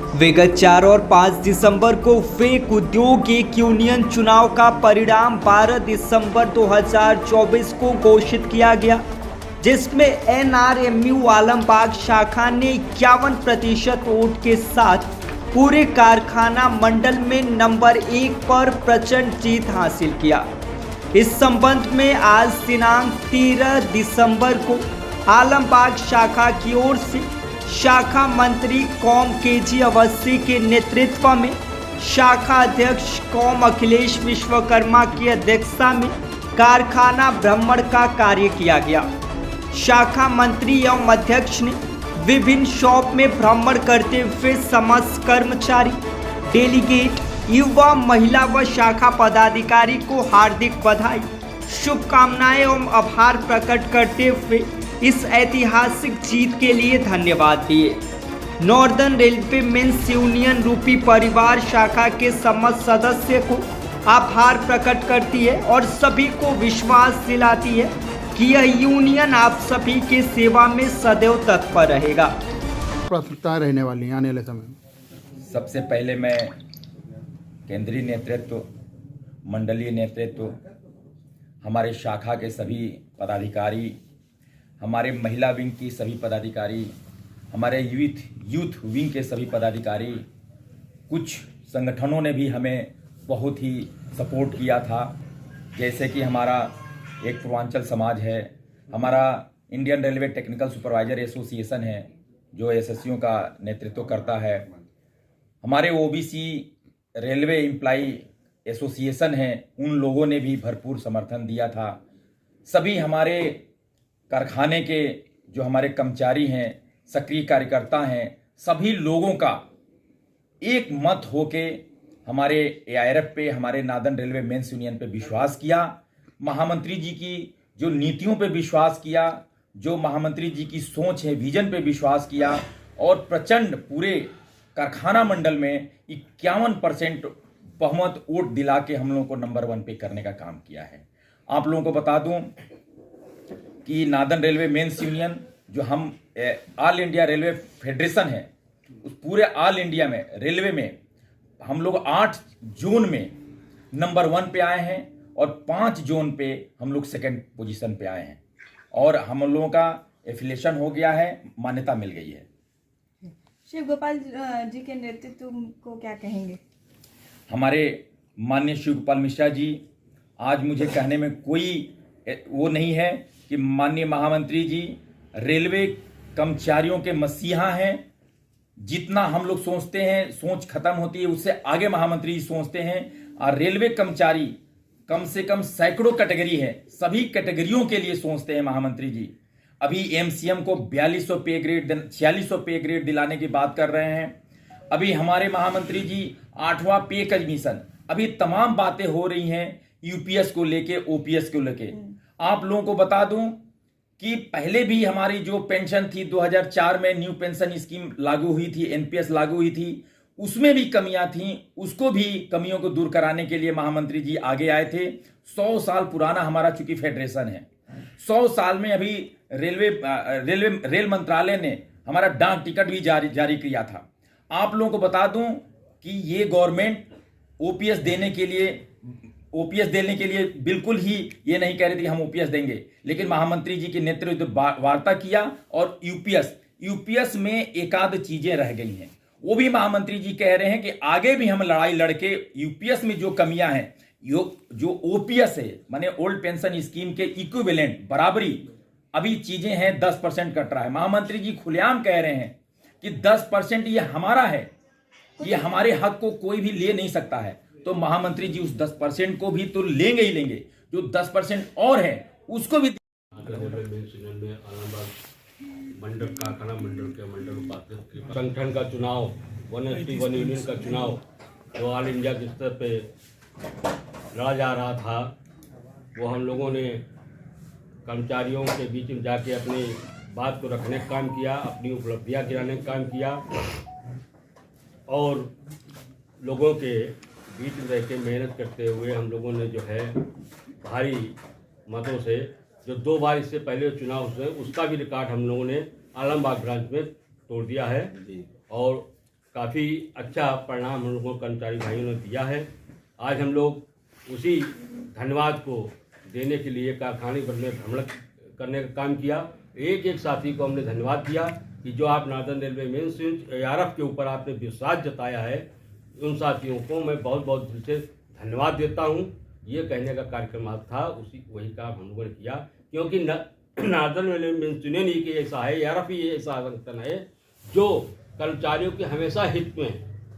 विगत 4 और 5 दिसंबर को फेक उद्योग एक यूनियन चुनाव का परिणाम 12 दिसंबर 2024 को घोषित किया गया, जिसमें एनआरएमयू आलमबाग शाखा ने 51% वोट के साथ पूरे कारखाना मंडल में नंबर 1 पर प्रचंड जीत हासिल किया। इस संबंध में आज दिनांक 13 दिसंबर को आलमबाग शाखा की ओर से शाखा मंत्री कौम केजी अवस्थी के नेतृत्व में शाखा अध्यक्ष कौम अखिलेश विश्वकर्मा की अध्यक्षता में कारखाना भ्रमण का कार्य किया गया। शाखा मंत्री एवं अध्यक्ष ने विभिन्न शॉप में भ्रमण करते हुए समस्त कर्मचारी, डेलीगेट, युवा, महिला व शाखा पदाधिकारी को हार्दिक बधाई, शुभकामनाएं एवं आभार प्रकट करते हुए इस ऐतिहासिक जीत के लिए धन्यवाद दिए। नॉर्दर्न रेलवे मेंस यूनियन रूपी परिवार शाखा के समस्त सदस्य को आभार प्रकट करती है और सभी को विश्वास दिलाती है कि यह यूनियन आप सभी के सेवा में सदैव तत्पर रहेगा। प्राथमिकताएं रहने वाली हैं आने वाले समय में। सबसे पहले मैं केंद्रीय नेतृत्व, मंडलीय नेतृत्व, हमारे शाखा के सभी पदाधिकारी, हमारे महिला विंग की सभी पदाधिकारी, हमारे यूथ विंग के सभी पदाधिकारी, कुछ संगठनों ने भी हमें बहुत ही सपोर्ट किया था, जैसे कि हमारा एक पूर्वांचल समाज है, हमारा Indian railway technical supervisor association है जो एसएससीओ का नेतृत्व करता है, हमारे ओबीसी रेलवे एम्प्लाई एसोसिएशन है, उन लोगों ने भी भरपूर समर्थन दिया था। सभी हमारे कारखाने के जो हमारे कर्मचारी हैं, सक्रिय कार्यकर्ता हैं, सभी लोगों का एक मत होके हमारे एआईआरएफ पे, हमारे नॉर्दर्न रेलवे मेंस यूनियन पे विश्वास किया, महामंत्री जी की जो नीतियों पे विश्वास किया, जो महामंत्री जी की सोच है, विजन पे विश्वास किया और प्रचंड पूरे कारखाना मंडल में 51% बहुमत वोट दिला के हम लोगों को नंबर 1 पे करने का काम किया है। आप लोगों को बता दूं कि नॉर्दर्न रेलवे मेंस यूनियन जो हम ऑल इंडिया रेलवे फेडरेशन है, उस पूरे ऑल इंडिया में रेलवे में हम लोग 8 जोन में नंबर 1 पे आए हैं और 5 जोन पे हम लोग सेकंड पोजीशन पे आए हैं और हम लोगों का एफिलिएशन हो गया है, मान्यता मिल गई है। शिव गोपाल जी के नेतृत्व को क्या कहेंगे? हमारे माननीय शिव गोपाल मिश्रा जी, आज मुझे कहने में कोई वो नहीं है कि माननीय महामंत्री जी रेलवे कर्मचारियों के मसीहा हैं। जितना हम लोग सोचते हैं, सोच खत्म होती है, उससे आगे महामंत्री जी सोचते हैं और रेलवे कर्मचारी कम से कम सैकड़ों कैटेगरी है, सभी कैटेगरियों के लिए सोचते हैं महामंत्री जी। अभी एमसीएम को 4200 पे ग्रेड, 4600 पे ग्रेड दिलाने की बात कर रहे हैं। अभी हमारे महामंत्री जी 8वां पे कमीशन, अभी तमाम बातें हो रही हैं यूपीएस को लेके, ओपीएस को लेके। आप लोगों को बता दूं कि पहले भी हमारी जो पेंशन थी 2004 में न्यू पेंशन स्कीम लागू हुई थी, एनपीएस लागू हुई थी, उसमें भी कमियां थीं, उसको भी कमियों को दूर कराने के लिए महामंत्री जी आगे आए थे। 100 साल पुराना हमारा चूंकि फेडरेशन है, 100 साल में अभी रेल मंत्रालय ने हमारा डाक टिकट भी जारी किया था। आप लोगों को बता दूं कि ये गवर्नमेंट ओपीएस देने के लिए बिल्कुल ही ये नहीं कह रही थी हम ओपीएस देंगे, लेकिन महामंत्री जी के नेतृत्व वार्ता किया और यूपीएस में एकाध चीजें रह गई हैं, वो भी महामंत्री जी कह रहे हैं कि आगे भी हम लड़ाई लड़के यूपीएस में जो कमियां हैं, जो ओपीएस है माने ओल्ड पेंशन स्कीम के इक्विवेलेंट बराबरी अभी चीजें हैं, 10% कट रहा है। महामंत्री जी खुलेआम कह रहे हैं कि 10% ये हमारा है, ये हमारे हक को कोई भी ले नहीं सकता है। तो महामंत्री जी उस 10% को भी तो लेंगे ही लेंगे, जो 10% और है उसको भी। मंडल कारखाना मंडल के मंडल उपाध्यक्ष संगठन का चुनाव, 1:1 यूनियन का चुनाव जो ऑल इंडिया के स्तर पे लड़ा जा रहा था, वो हम लोगों ने कर्मचारियों के बीच में जाके अपनी बात को रखने का काम किया, अपनी उपलब्धियां गिराने का काम किया और लोगों के बीच में रह के मेहनत करते हुए हम लोगों ने जो है भारी मतों से, जो 2 बार इससे पहले चुनाव हुए उसका भी रिकॉर्ड हम लोगों ने आलमबाग ब्रांच में तोड़ दिया है और काफ़ी अच्छा परिणाम हम लोगों को कर्मचारी भाइयों ने दिया है। आज हम लोग उसी धन्यवाद को देने के लिए कारखाने भर में भ्रमण करने का काम किया। एक एक साथी को हमने धन्यवाद दिया कि जो आप Northern Railway men's unit ARF के ऊपर आपने विश्वास जताया है, उन साथियों को मैं बहुत बहुत दिल से धन्यवाद देता हूं। ये कहने का कार्यक्रम आज था, वही काम हम लोगों ने किया, क्योंकि नार्दर्न रेलवे मेंस यूनियन ही ऐसा है, ARF ही ऐसा संगठन है जो कर्मचारियों के हमेशा हित में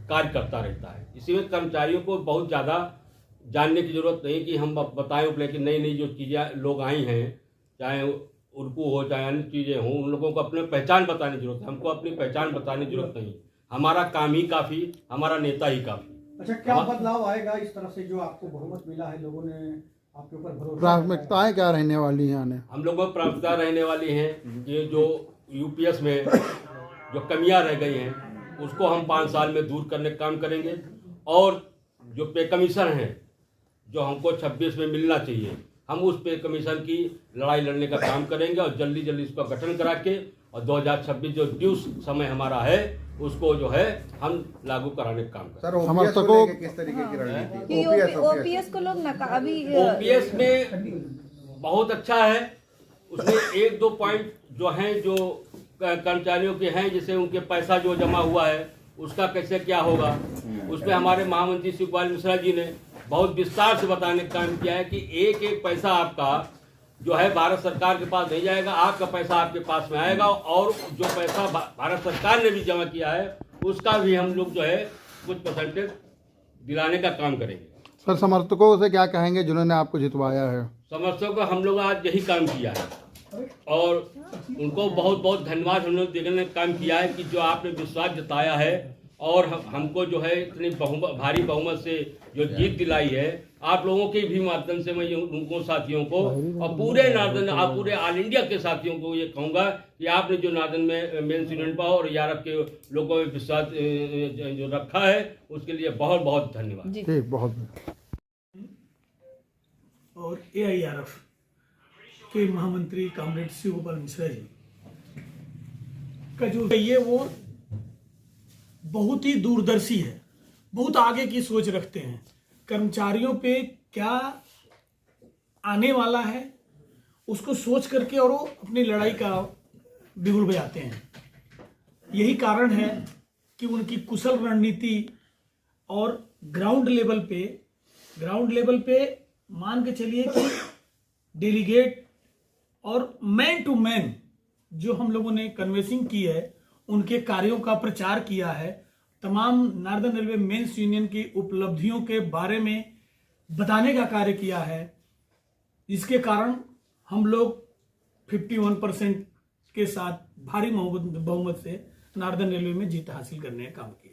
कार्य करता रहता है। इसमें कर्मचारियों को बहुत ज़्यादा जानने की ज़रूरत नहीं कि हम बताएं, लेकिन नई नई जो चीज़ें लोग आई हैं, चाहे उर्दू हो चाहे अन्य चीज़ें हों, उन लोगों को अपने पहचान बताने की जरूरत है। हमको अपनी पहचान बताने की जरूरत नहीं, हमारा काम ही काफ़ी, हमारा नेता ही काफ़ी। अच्छा, क्या बदलाव आएगा इस तरह से जो आपको बहुमत मिला है, लोगों ने आपके ऊपर भरोसा? प्राथमिकताएं क्या रहने वाली हैं आने? हम लोगों को प्राथमिकता रहने वाली हैं कि जो UPS में जो कमियां रह गई हैं उसको हम 5 साल में दूर करने का काम करेंगे, और जो पे कमीशन है जो हमको 26 में मिलना चाहिए, हम उस पे कमीशन की लड़ाई लड़ने का काम करेंगे और जल्दी जल्दी इसका गठन करा के और 2026 जो ड्यू समय हमारा है उसको जो है हम लागू कराने का काम करेंगे। सर, समर्थकों OPS को किस तरीके की रणनीति? कि OPS को लोग अभी OPS में बहुत अच्छा है, उसमें 1-2 पॉइंट जो हैं जो कर्मचारियों के हैं, जैसे उनके पैसा जो जमा हुआ है उसका कैसे क्या होगा, उसमें हमारे महामंत्री शिवपाल मिश्रा जी ने बहुत विस्तार से बताने का काम किया है कि एक एक पैसा आपका जो है भारत सरकार के पास नहीं जाएगा, आपका पैसा आपके पास में आएगा, और जो पैसा भारत सरकार ने भी जमा किया है उसका भी हम लोग जो है कुछ परसेंटेज दिलाने का काम करेंगे। सर, समर्थकों से क्या कहेंगे जिन्होंने आपको जितवाया है? समर्थकों को हम लोग आज यही काम किया है और उनको बहुत बहुत धन्यवाद हम लोग देने का काम किया है कि जो आपने विश्वास जताया है और हमको जो है इतनी भारी बहुमत से जो जीत दिलाई है, आप लोगों के भी माध्यम से मैं उनको साथियों को और पूरे नार्दर्न पूरे ऑल इंडिया के साथियों को ये कहूँगा कि आपने जो नार्दर्न में मेंस यूनियन पर और ARF के लोगों में विश्वास जो रखा है उसके लिए बहुत बहुत धन्यवाद। जी, बहुत। और AIRF के महामंत्री कॉमरेड शिव गोपाल मिश्रा जी का जो ये वो बहुत ही दूरदर्शी है, बहुत आगे की सोच रखते हैं। कर्मचारियों पे क्या आने वाला है उसको सोच करके और वो अपनी लड़ाई का बिगुल बजाते हैं। यही कारण है कि उनकी कुशल रणनीति और ग्राउंड लेवल पे मान के चलिए कि डेलीगेट और मैन टू मैन जो हम लोगों ने कन्वेंसिंग की है, उनके कार्यों का प्रचार किया है, तमाम नार्दर्न रेलवे मेंस यूनियन की उपलब्धियोों के बारे में बताने का कार्य किया है, जिसके कारण हम लोग 51% के साथ भारी बहुमत से नार्दर्न रेलवे में जीत हासिल करने का काम किया।